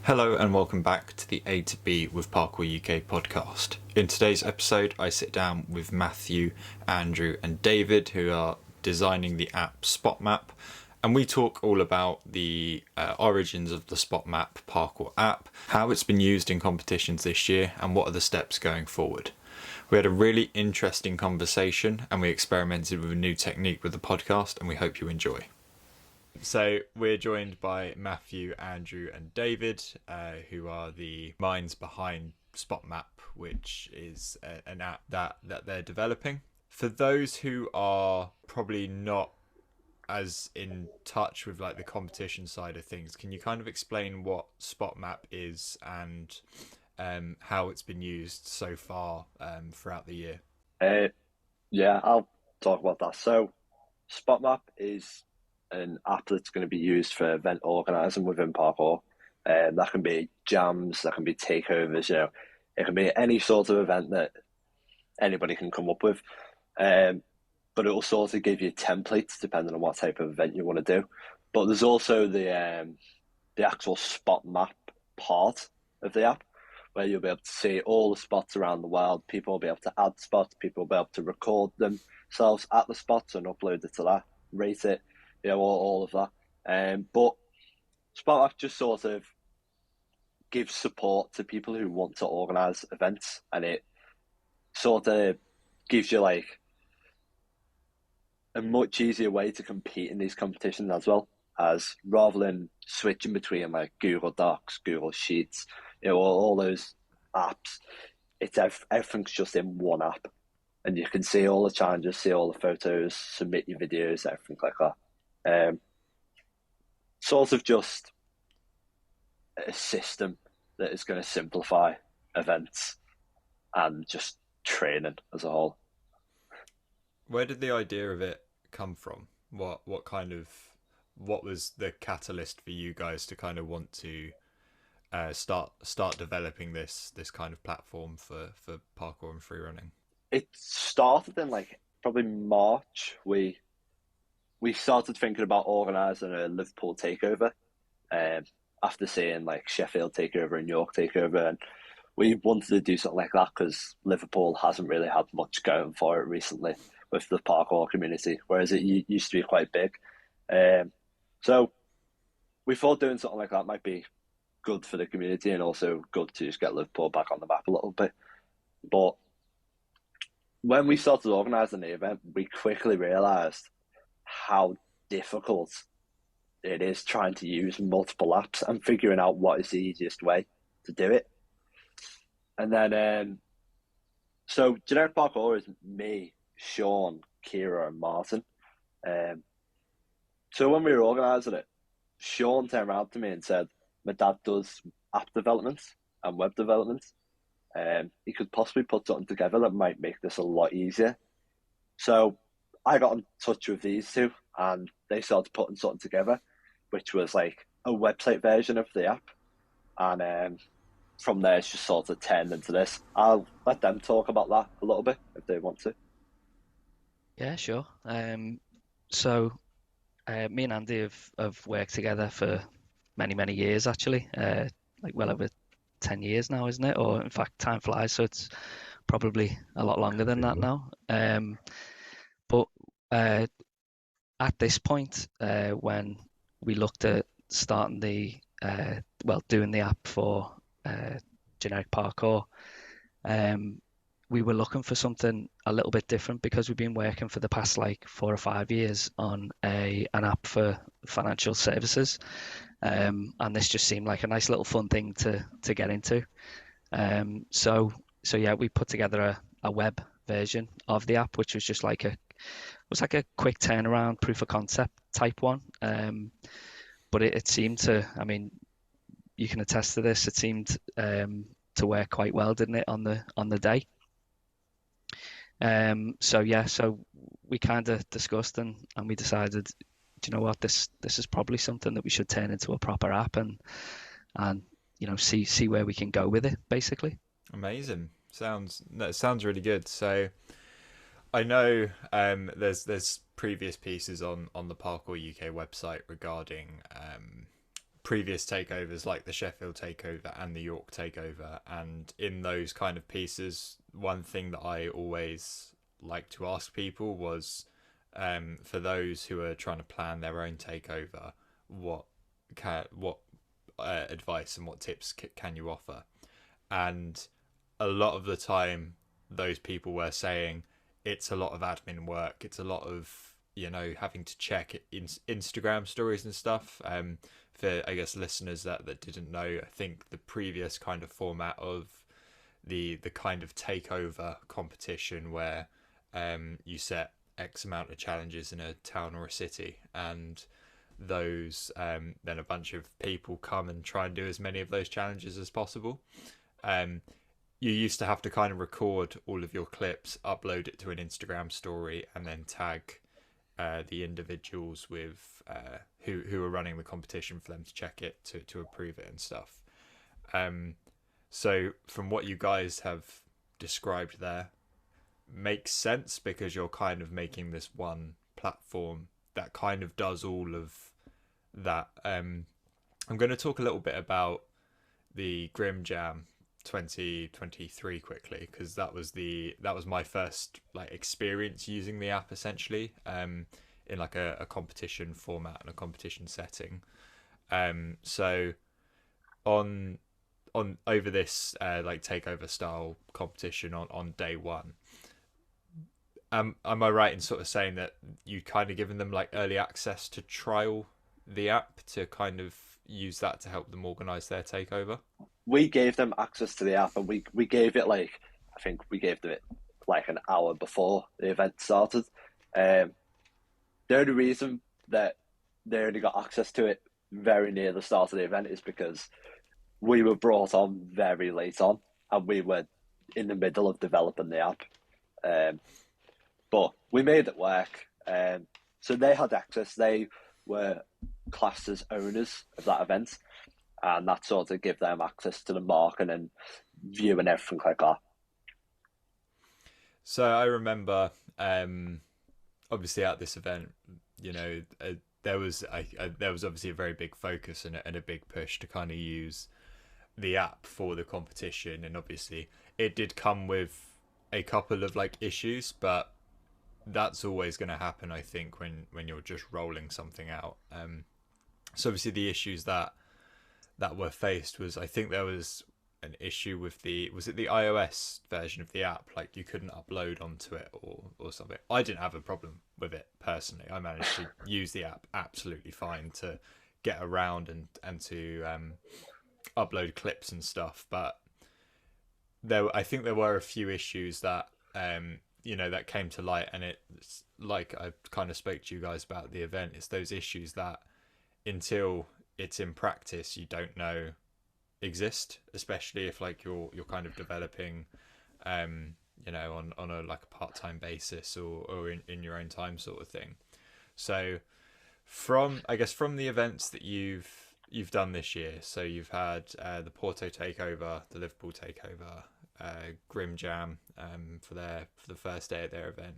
Hello and welcome back to the A to B with Parkour UK podcast. In today's episode, I sit down with Matthew, Andrew and David, who are designing the app Spotmapp, and we talk all about the origins of the Spotmapp Parkour app, how it's been used in competitions this year, and what are the steps going forward. We had a really interesting conversation and we experimented with a new technique with the podcast, and we hope you enjoy. So we're joined by Matthew, Andrew and David, who are the minds behind Spottmapp, which is an app that they're developing. For those who are probably not as in touch with like the competition side of things, can you kind of explain what Spottmapp is and how it's been used so far throughout the year? Yeah, I'll talk about that. So Spottmapp is an app that's going to be used for event organising within parkour. That can be jams, that can be takeovers, it can be any sort of event that anybody can come up with. But it will sort of give you templates depending on what type of event you want to do. But there's also the actual Spotmapp part of the app, where you'll be able to see all the spots around the world. People will be able to add spots, people will be able to record themselves at the spots and upload it to that, rate it, all of that. But Spotmapp just sort of gives support to people who want to organise events, and it sort of gives you like a much easier way to compete in these competitions, as well as rather than switching between like Google Docs, Google Sheets, all those apps. Everything's just in one app, and you can see all the challenges, see all the photos, submit your videos, everything like that. Sort of just a system that is going to simplify events and just training as a whole. Where did the idea of it come from? What was the catalyst for you guys to kind of want to start developing this kind of platform for parkour and free running? It started in like probably March. We started thinking about organising a Liverpool takeover after seeing like Sheffield takeover and York takeover, and we wanted to do something like that because Liverpool hasn't really had much going for it recently with the parkour community, whereas it used to be quite big. So we thought doing something like that might be good for the community and also good to just get Liverpool back on the map a little bit. But when we started organising the event, we quickly realised how difficult it is trying to use multiple apps and figuring out what is the easiest way to do it. And then, so generic parkour is me, Sean, Kira, and Martin. So when we were organising it, Sean turned around to me and said, "My dad does app development and web development. He could possibly put something together that might make this a lot easier." So I got in touch with these two, and they started putting something together, which was like a website version of the app. And from there, it's just sort of turned into this. I'll let them talk about that a little bit if they want to. Yeah, sure. So me and Andy have worked together for many years, actually. Like well over 10 years now, isn't it? Or in fact, time flies, so it's probably a lot longer than that now. But at this point, when we looked at starting doing the app for generic parkour, we were looking for something a little bit different because we've been working for the past like 4 or 5 years on an app for financial services, and this just seemed like a nice little fun thing to get into. So yeah, we put together a web version of the app, which was just like a quick turnaround proof of concept type one. But it seemed to, I mean, you can attest to this, it seemed to work quite well, didn't it, on the day? So we kind of discussed and we decided, do you know what, this is probably something that we should turn into a proper app and see where we can go with it, basically. Amazing. Sounds really good. So I know there's previous pieces on the Parkour UK website regarding previous takeovers like the Sheffield takeover and the York takeover, and in those kind of pieces, one thing that I always like to ask people was, for those who are trying to plan their own takeover, what advice and what tips can you offer? And a lot of the time those people were saying it's a lot of admin work, it's a lot of, you know, having to check Instagram stories and stuff. For, I guess, listeners that didn't know, I think the previous kind of format of the kind of takeover competition where you set X amount of challenges in a town or a city, and those then a bunch of people come and try and do as many of those challenges as possible. You used to have to kind of record all of your clips, upload it to an Instagram story, and then tag the individuals with who are running the competition for them to check it, to approve it and stuff. So from what you guys have described there, makes sense, because you're kind of making this one platform that kind of does all of that. I'm going to talk a little bit about the Grim Jam 2023 quickly, because that was my first like experience using the app, essentially, in like a competition format and a competition setting. So on over this like takeover style competition on day one, am I right in sort of saying that you kind of given them like early access to trial the app to kind of use that to help them organize their takeover? We gave them access to the app, and we gave it like, I think we gave them it like an hour before the event started. The only reason that they only got access to it very near the start of the event is because we were brought on very late on, and we were in the middle of developing the app. But we made it work. So they had access. They were classed as owners of that event, and that sort of give them access to the market and view and everything like that. So I remember, obviously at this event, you know, there was obviously a very big focus and a big push to kind of use the app for the competition, and obviously it did come with a couple of like issues, but that's always going to happen, I think, when you're just rolling something out. So obviously the issues that were faced was, I think there was an issue with the iOS version of the app, like you couldn't upload onto it or something. I didn't have a problem with it personally. I managed to use the app absolutely fine to get around and to upload clips and stuff, but I think there were a few issues that you know, that came to light, and it's like I kind of spoke to you guys about the event. It's those issues that until it's in practice you don't know exist, especially if like you're kind of developing you know, on a like a part-time basis or in your own time sort of thing. So from the events that you've done this year, so you've had the Porto takeover, the Liverpool takeover, Grim Jam for the first day of their event,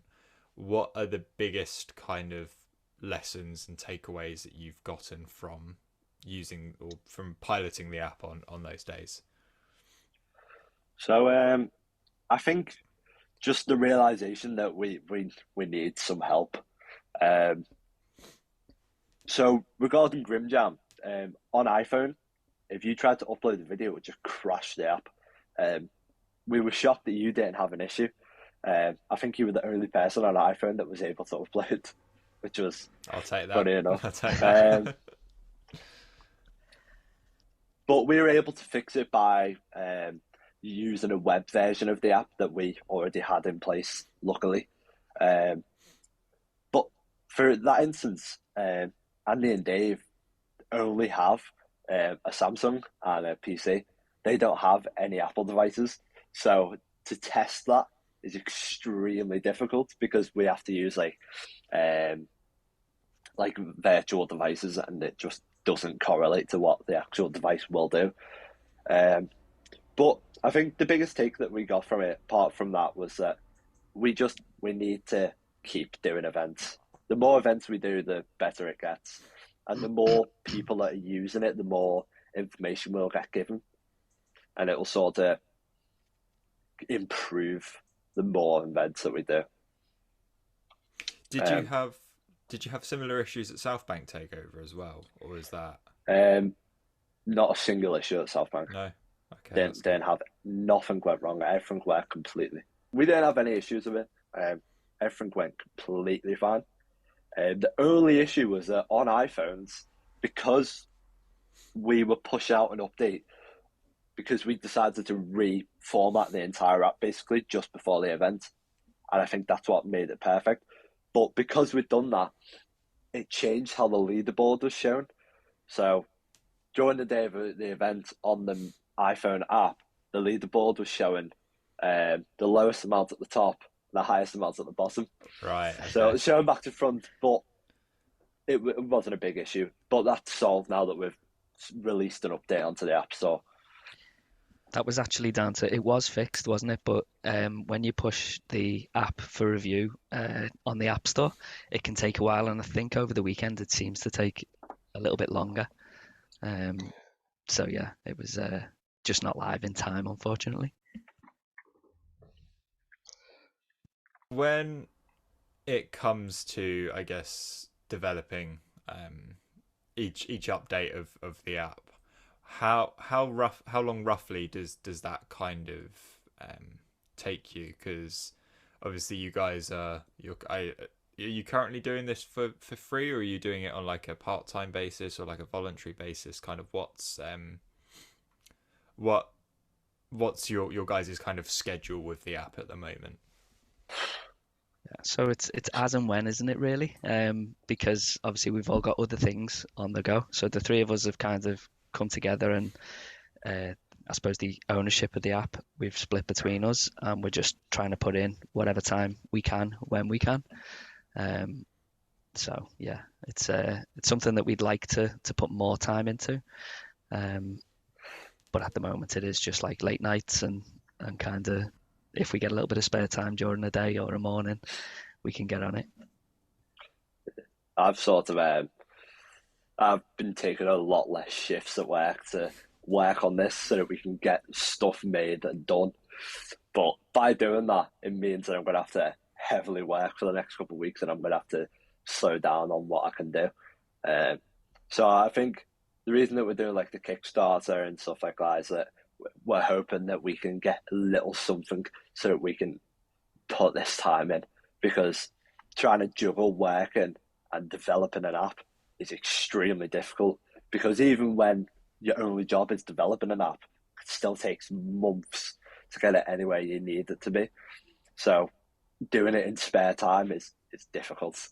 what are the biggest kind of lessons and takeaways that you've gotten from using or from piloting the app on those days? So I think just the realization that we need some help. So regarding Grim Jam, on iPhone, if you tried to upload the video, it would just crash the app. We were shocked that you didn't have an issue. I think you were the only person on an iPhone that was able to upload, which was I'll take that. funny enough. I'll take that. But we were able to fix it by using a web version of the app that we already had in place, luckily. But for that instance, Andy and Dave only have a Samsung and a PC. They don't have any Apple devices. So to test that is extremely difficult, because we have to use like virtual devices, and it just doesn't correlate to what the actual device will do. But I think the biggest take that we got from it, apart from that, was that we need to keep doing events. The more events we do, the better it gets. and the more people that are using it, the more information we'll get given, and it will sort of improve the more events that we do. Did you have similar issues at South Bank Takeover as well, or is that Not a single issue at South Bank. no? Okay, Didn't have nothing went wrong. Everything worked completely. We didn't have any issues with it. Everything went completely fine. The only issue was that on iPhones, because we were push out an update, because we decided to reformat the entire app basically just before the event, and I think that's what made it perfect. But because we'd done that, it changed how the leaderboard was shown. So during the day of the event on the iPhone app, the leaderboard was showing the lowest amount at the top and the highest amount at the bottom. right. Okay. So it's showing back to front, but it wasn't a big issue. But that's solved now that we've released an update onto the App Store. That was actually down to, it was fixed, wasn't it? But when you push the app for review on the App Store, it can take a while. And I think over the weekend, it seems to take a little bit longer. So yeah, it was just not live in time, unfortunately. When it comes to, I guess, developing each update of the app, how long roughly does that kind of take you? Because obviously you guys are you currently doing this for free, or are you doing it on like a part-time basis or like a voluntary basis? Kind of what's your guys' kind of schedule with the app at the moment? Yeah, so it's as and when, isn't it, really? Because obviously we've all got other things on the go. So the three of us have kind of come together, and I suppose the ownership of the app we've split between us, and we're just trying to put in whatever time we can when we can. So yeah, it's something that we'd like to put more time into. But at the moment it is just like late nights and kind of, if we get a little bit of spare time during the day or a morning, we can get on it. I've sort of I've been taking a lot less shifts at work to work on this so that we can get stuff made and done. But by doing that, it means that I'm going to have to heavily work for the next couple of weeks, and I'm going to have to slow down on what I can do. So I think the reason that we're doing like the Kickstarter and stuff like that is that we're hoping that we can get a little something so that we can put this time in, because trying to juggle working and developing an app is extremely difficult, because even when your only job is developing an app, it still takes months to get it anywhere you need it to be. So doing it in spare time is difficult.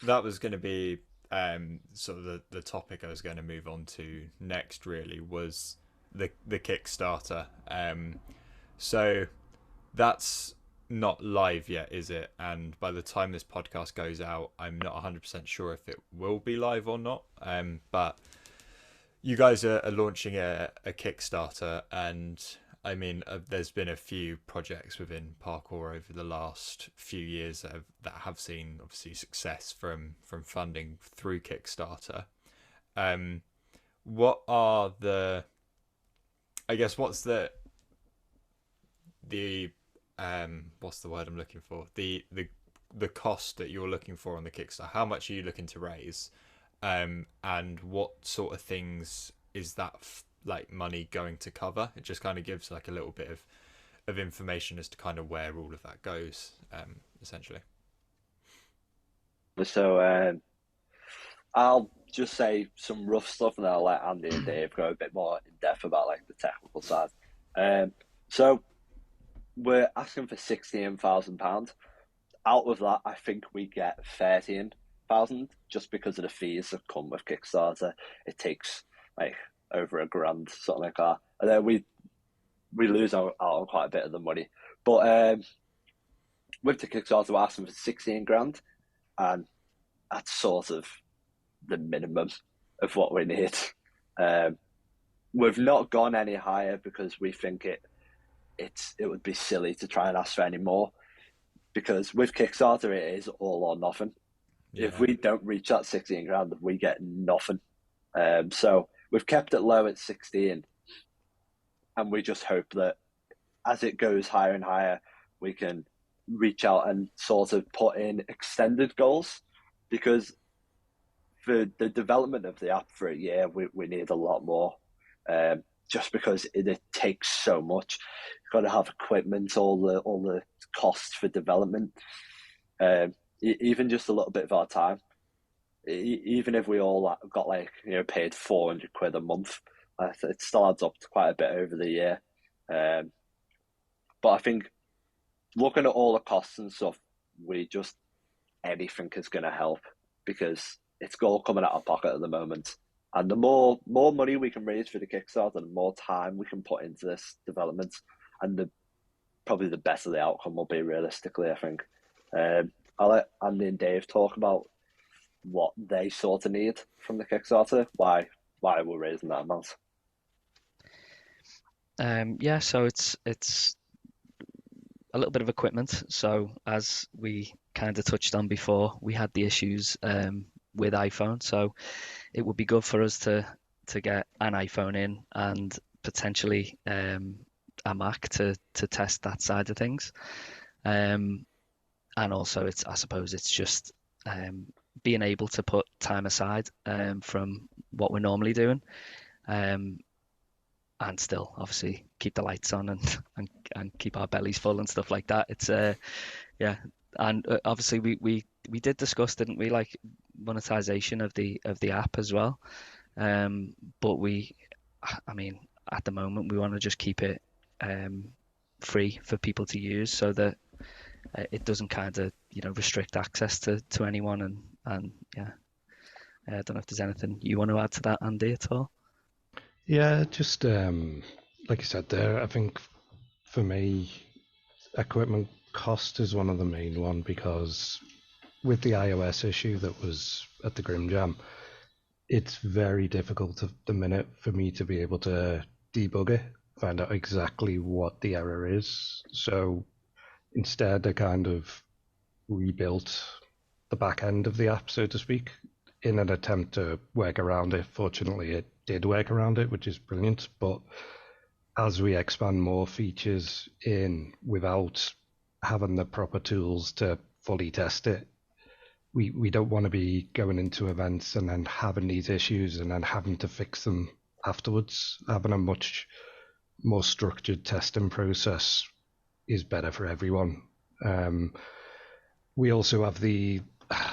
That was going to be sort of the topic I was going to move on to next, really, was the Kickstarter. So that's not live yet, is it? And by the time this podcast goes out, I'm not 100% sure if it will be live or not. But you guys are launching a Kickstarter, and I mean, there's been a few projects within parkour over the last few years that have seen obviously success from funding through Kickstarter. What are the, I guess, what's the what's the word I'm looking for? The cost that you're looking for on the Kickstarter. How much are you looking to raise? And what sort of things is that like money going to cover? It just kind of gives like a little bit of information as to kind of where all of that goes, essentially. So I'll just say some rough stuff, and then I'll let Andy and Dave go a bit more in depth about like the technical side. So we're asking for £16,000. Out of that, I think we get 13,000 just because of the fees that come with Kickstarter. It takes like over £1,000, something like that, and then we lose out on quite a bit of the money. But with the Kickstarter, we're asking for 16 grand, and that's sort of the minimum of what we need. We've not gone any higher because we think it would be silly to try and ask for any more, because with Kickstarter it is all or nothing. If we don't reach that 16 grand, we get nothing. So we've kept it low at 16, and we just hope that as it goes higher and higher, we can reach out and sort of put in extended goals, because for the development of the app for a year, we need a lot more. Just because it takes so much. You've got to have equipment, all the costs for development, even just a little bit of our time. Even if we all got paid 400 quid a month, it still adds up to quite a bit over the year. But I think looking at all the costs and stuff, anything is going to help, because it's all coming out of pocket at the moment. And the more money we can raise for the Kickstarter, the more time we can put into this development, and probably the better the outcome will be, realistically, I think. I'll let Andy and Dave talk about what they sort of need from the Kickstarter, why we're raising that amount. So it's a little bit of equipment. So as we kind of touched on before, we had the issues with iPhone, so it would be good for us to get an iPhone in, and potentially a Mac to test that side of things. And also, I suppose it's just being able to put time aside from what we're normally doing, and still obviously keep the lights on and keep our bellies full and stuff like that. It's and obviously we did discuss, didn't we, like monetization of the app as well. But I mean, at the moment we want to just keep it free for people to use, so that it doesn't kind of restrict access to anyone. And yeah, I don't know if there's anything you want to add to that, Andy, at all. Yeah, just like you said there, I think for me, equipment cost is one of the main one, because with the iOS issue that was at the Grim Jam, it's very difficult at the minute for me to be able to debug it, find out exactly what the error is. So instead, I kind of rebuilt the back end of the app, so to speak, in an attempt to work around it. Fortunately, it did work around it, which is brilliant. But as we expand more features in without having the proper tools to fully test it, we don't want to be going into events and then having these issues and then having to fix them afterwards. Having a much more structured testing process is better for everyone. We also have I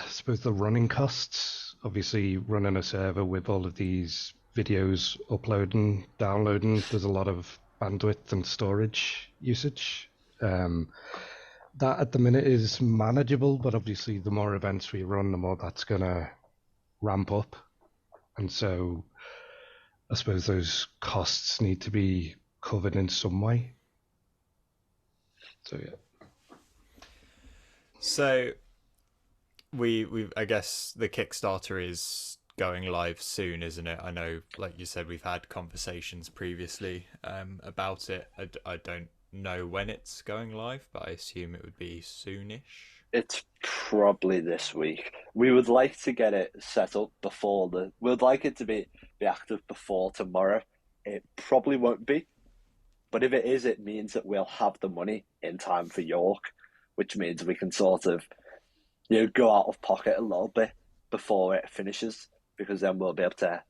suppose the running costs. Obviously, running a server with all of these videos uploading, downloading, there's a lot of bandwidth and storage usage. That at the minute is manageable, but obviously the more events we run, the more that's going to ramp up. And so I suppose those costs need to be covered in some way. So yeah. So we I guess the Kickstarter is going live soon, isn't it? I know, like you said, we've had conversations previously about it. I don't know when it's going live, but I assume it would be soonish. It's probably this week. We would like to get it set up before we'd like it to be active before tomorrow. It probably won't be, but if it is, it means that we'll have the money in time for York, which means we can sort of go out of pocket a little bit before it finishes, because then we'll be able to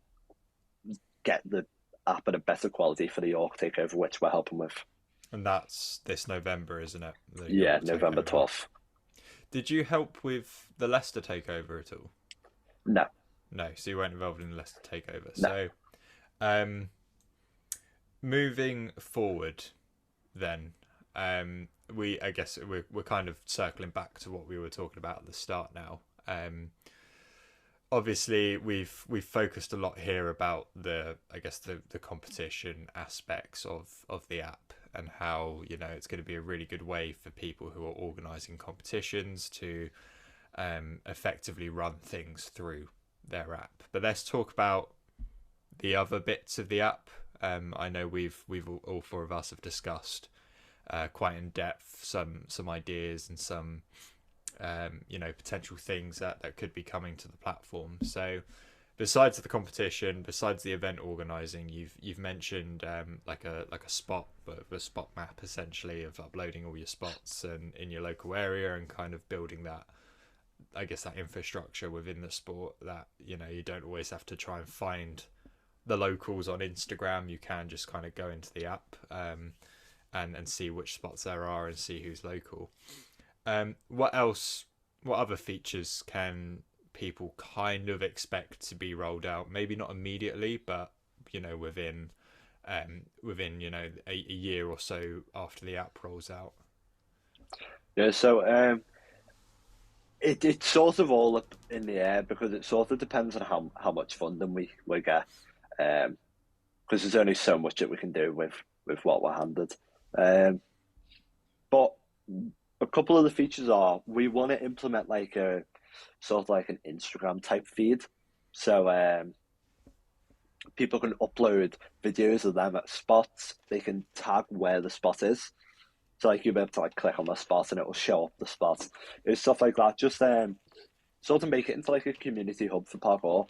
get the app at a better quality for the York takeover, which we're helping with. And that's this November, isn't it? Yeah, November 12th. Did you help with the Leicester takeover at all? No. No, so you weren't involved in the Leicester takeover. No. So, moving forward, then, I guess we're kind of circling back to what we were talking about at the start now. Obviously, we've focused a lot here about the competition aspects of the app, and how it's going to be a really good way for people who are organising competitions to effectively run things through their app. But let's talk about the other bits of the app. I know we've all four of us have discussed quite in depth some ideas and some potential things that could be coming to the platform. So besides the competition, besides the event organizing, you've mentioned like a spot, but a spot map essentially of uploading all your spots and in your local area and kind of building that, I guess, that infrastructure within the sport that, you don't always have to try and find the locals on Instagram. You can just kind of go into the app and see which spots there are and see who's local. What other features can people kind of expect to be rolled out? Maybe not immediately, but within a year or so after the app rolls out. Yeah, so it's sort of all up in the air because it sort of depends on how much funding we get, because there's only so much that we can do with what we're handed. But a couple of the features are, we want to implement like a sort of like an Instagram type feed, so people can upload videos of them at spots. They can tag where the spot is, so like you'll be able to like click on the spot and it will show up the spot. It's stuff like that. Just sort of make it into like a community hub for parkour.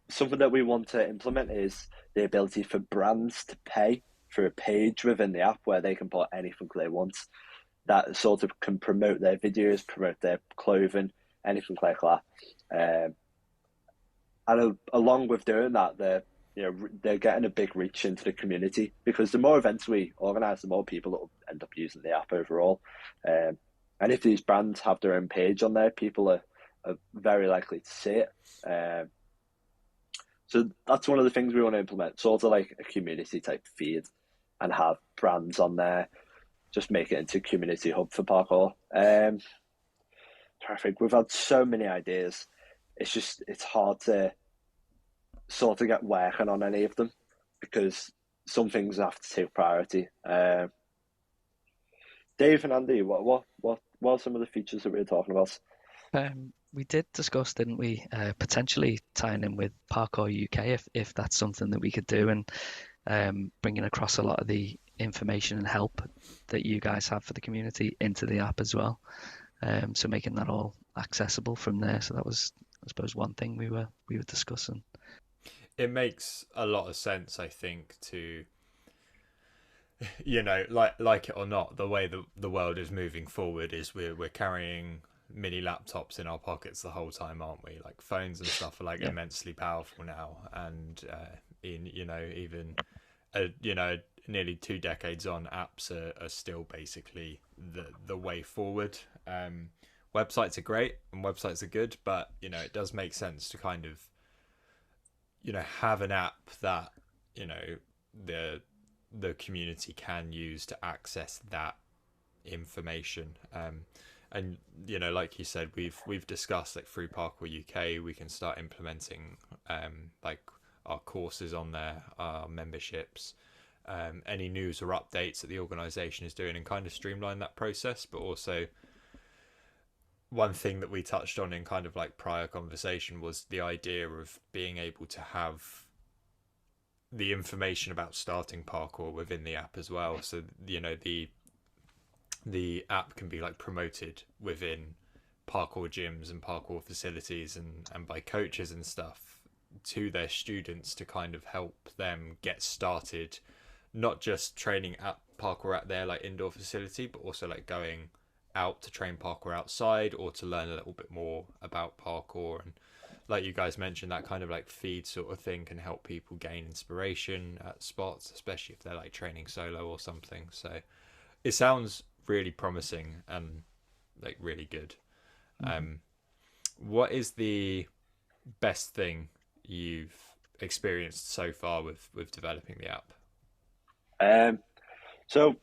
Something that we want to implement is the ability for brands to pay for a page within the app where they can put anything they want. That sort of can promote their videos, promote their clothing, anything like that. And along with doing that, they're getting a big reach into the community, because the more events we organise, the more people that will end up using the app overall. And if these brands have their own page on there, people are very likely to see it. So that's one of the things we want to implement, sort of like a community type feed, and have brands on there. Just make it into a community hub for parkour. Terrific. We've had so many ideas. It's hard to sort of get working on any of them, because some things have to take priority. Dave and Andy, what are some of the features that we were talking about? We did discuss, didn't we, potentially tying in with Parkour UK, if that's something that we could do, and bringing across a lot of the information and help that you guys have for the community into the app as well. So making that all accessible from there. So that was, I suppose, one thing we were discussing. It makes a lot of sense, I think, to like it or not, the way the world is moving forward is we're carrying mini laptops in our pockets the whole time, aren't we? Like phones and stuff are like immensely powerful now, and even nearly 2 decades on, apps are still basically the way forward. Websites are great and websites are good, but it does make sense to kind of have an app that the community can use to access that information. And like you said, we've discussed, like, through Parkour UK we can start implementing like our courses on there, our memberships, any news or updates that the organisation is doing, and kind of streamline that process. But also, one thing that we touched on in kind of like prior conversation was the idea of being able to have the information about starting parkour within the app as well. So the app can be like promoted within parkour gyms and parkour facilities and by coaches and stuff to their students, to kind of help them get started, not just training at parkour at their like indoor facility, but also like going out to train parkour outside, or to learn a little bit more about parkour. And like you guys mentioned, that kind of like feed sort of thing can help people gain inspiration at spots, especially if they're like training solo or something. So it sounds really promising and like really good. What is the best thing you've experienced so far with developing the app? So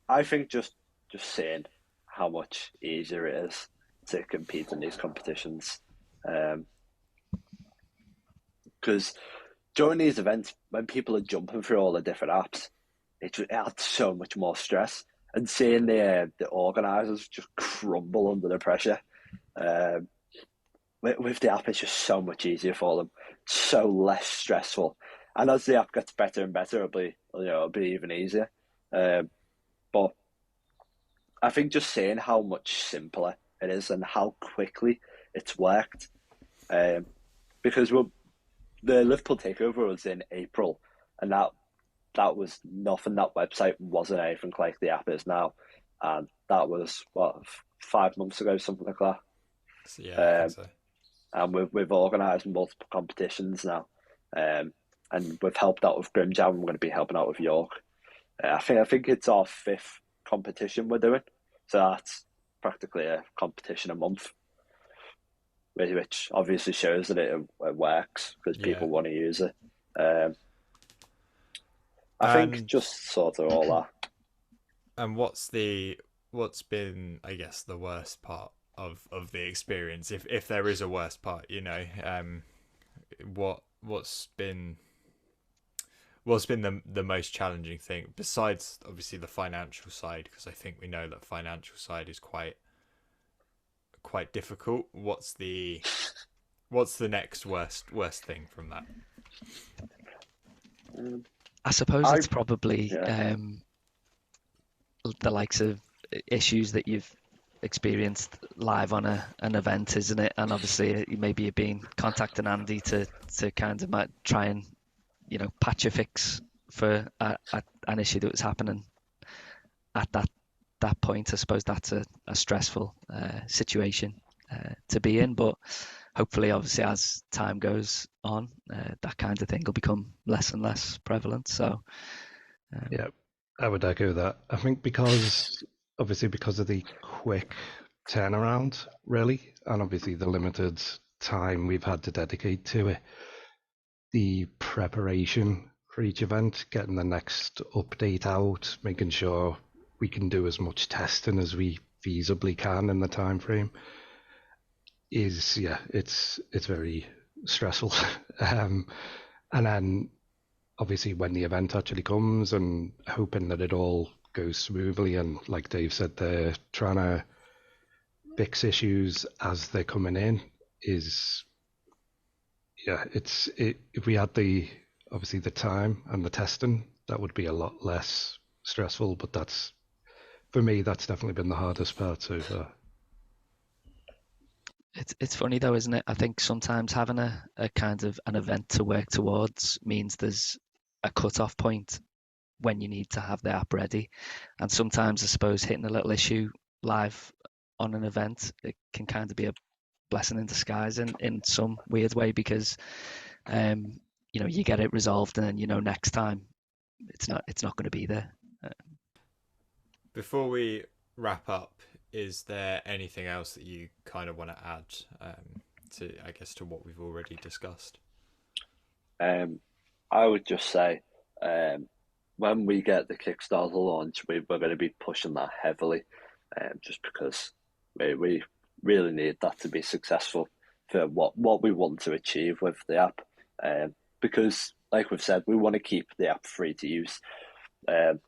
I think just seeing how much easier it is to compete in these competitions, because during these events, when people are jumping through all the different apps, it adds so much more stress. And seeing the organisers just crumble under the pressure, with the app, it's just so much easier for them, so less stressful. And as the app gets better and better, it'll be even easier. But I think just saying how much simpler it is and how quickly it's worked. Because the Liverpool takeover was in April, and that was nothing. That website wasn't anything like the app is now, and that was what 5 months ago, something like that. So, yeah, I think so. And we've organised multiple competitions now, and we've helped out with Grim Jam. We're going to be helping out with York. I think it's our 5th competition we're doing, so that's practically a competition a month, which obviously shows that it works because people want to use it. I think just sort of all that. And what's been, I guess, the worst part of the experience, if there is a worst part, what's been the most challenging thing besides obviously the financial side, because I think we know that financial side is quite difficult. What's the next worst thing from that? I suppose it's probably the likes of issues that you've experienced live on an event, isn't it? And obviously maybe you've been contacting Andy to kind of try and patch a fix for an issue that was happening at that point. I suppose that's a stressful situation to be in, but hopefully obviously as time goes on, that kind of thing will become less and less prevalent. So yeah, I would echo that. I think because of the quick turnaround, really, and obviously the limited time we've had to dedicate to it, the preparation for each event, getting the next update out, making sure we can do as much testing as we feasibly can in the time frame is it's very stressful. And then obviously when the event actually comes, and hoping that it all goes smoothly, and like Dave said, they're trying to fix issues as they're coming in, is if we had the time and the testing, that would be a lot less stressful. But that's, for me, that's definitely been the hardest part so far. It's funny though, isn't it? I think sometimes having a kind of an event to work towards means there's a cut-off point when you need to have the app ready. And sometimes I suppose hitting a little issue live on an event, it can kind of be a blessing in disguise in some weird way, because you get it resolved, and then next time it's not going to be there. Before we wrap up, is there anything else that you kind of want to add to what we've already discussed? I would just say, when we get the Kickstarter launch, we're going to be pushing that heavily, just because we really need that to be successful for what we want to achieve with the app. Because, like we've said, we want to keep the app free to use.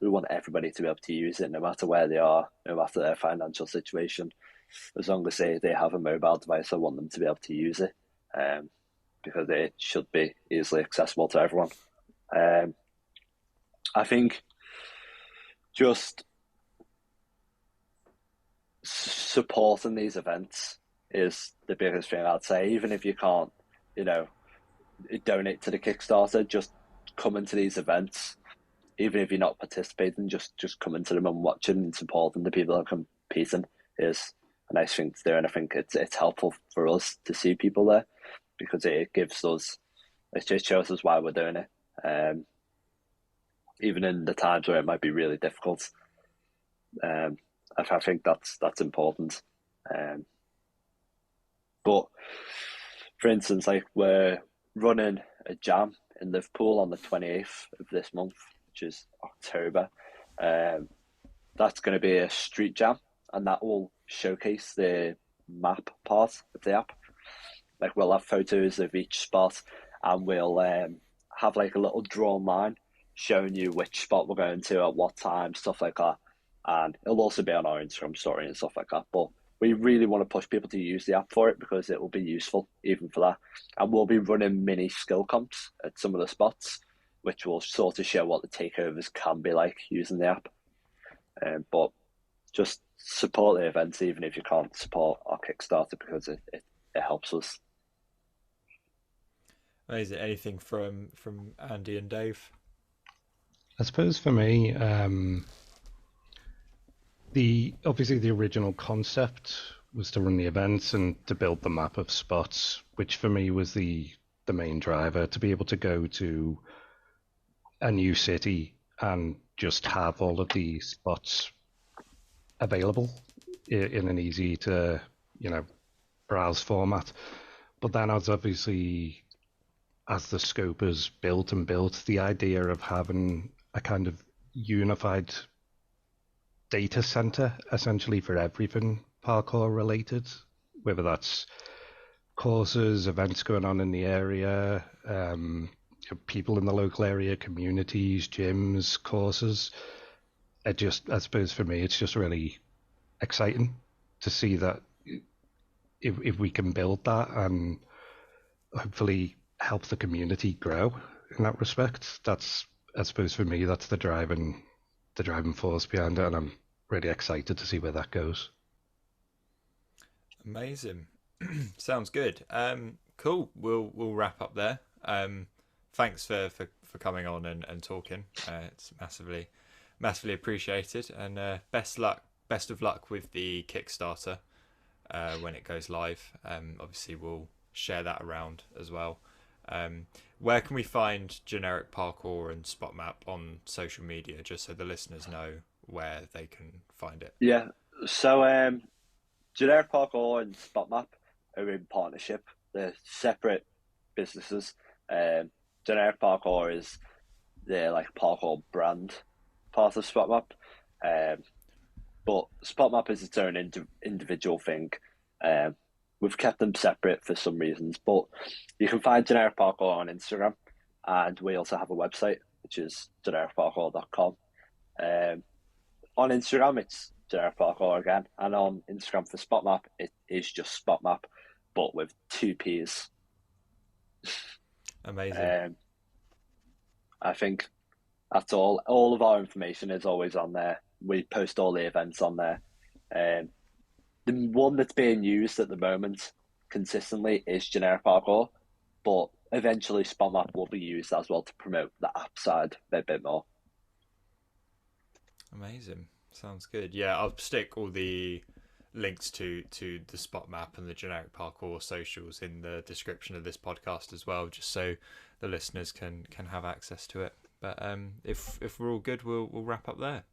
We want everybody to be able to use it, no matter where they are, no matter their financial situation. As long as they have a mobile device, I want them to be able to use it, because it should be easily accessible to everyone. I think just supporting these events is the biggest thing I'd say. Even if you can't, donate to the Kickstarter, just coming to these events. Even if you're not participating, just coming to them and watching and supporting the people that are competing is a nice thing to do. And I think it's helpful for us to see people there, because it just shows us why we're doing it. Even in the times where it might be really difficult. I think that's important. But for instance, like, we're running a jam in Liverpool on the 28th of this month, which is October. That's going to be a street jam, and that will showcase the map part of the app. Like, we'll have photos of each spot, and we'll have like a little drawn line showing you which spot we're going to at what time, stuff like that. And it'll also be on our Instagram story and stuff like that. But we really want to push people to use the app for it, because it will be useful even for that. And we'll be running mini skill comps at some of the spots, which will sort of show what the takeovers can be like using the app. But just support the events even if you can't support our Kickstarter, because it helps us. Is it anything from Andy and Dave? I suppose for me, obviously the original concept was to run the events and to build the map of spots, which for me was the main driver, to be able to go to a new city and just have all of the spots available in an easy to browse format. But then as the scope is built and built, the idea of having a kind of unified data center essentially for everything parkour related, whether that's courses, events going on in the area, people in the local area, communities, gyms, courses. I suppose for me, it's just really exciting to see that if we can build that and hopefully help the community grow in that respect. That's, I suppose for me, that's the driving force behind it, and I'm really excited to see where that goes. Amazing. Sounds good. Cool. We'll wrap up there. Thanks for coming on and talking. It's massively appreciated, and best of luck with the Kickstarter when it goes live. Obviously we'll share that around as well. Where can we find Generic Parkour and Spotmapp on social media, just so the listeners know where they can find it? Yeah, so Generic Parkour and Spotmapp are in partnership. They're separate businesses. Generic Parkour is the parkour brand part of Spotmapp, but Spotmapp is its own individual thing. We've kept them separate for some reasons, but you can find Generic Parkour on Instagram, and we also have a website, which is genericparkour.com. On Instagram, it's Generic Parkour again, and on Instagram for Spotmapp, it is just Spotmapp, but with 2 P's. Amazing. I think that's all. All of our information is always on there. We post all the events on there. The one that's being used at the moment consistently is Generic Parkour, but eventually Spotmapp will be used as well to promote the app side a bit more. Amazing. Sounds good. Yeah, I'll stick all the links to the Spotmapp and the Generic Parkour socials in the description of this podcast as well, just so the listeners can have access to it. But if we're all good, we'll wrap up there.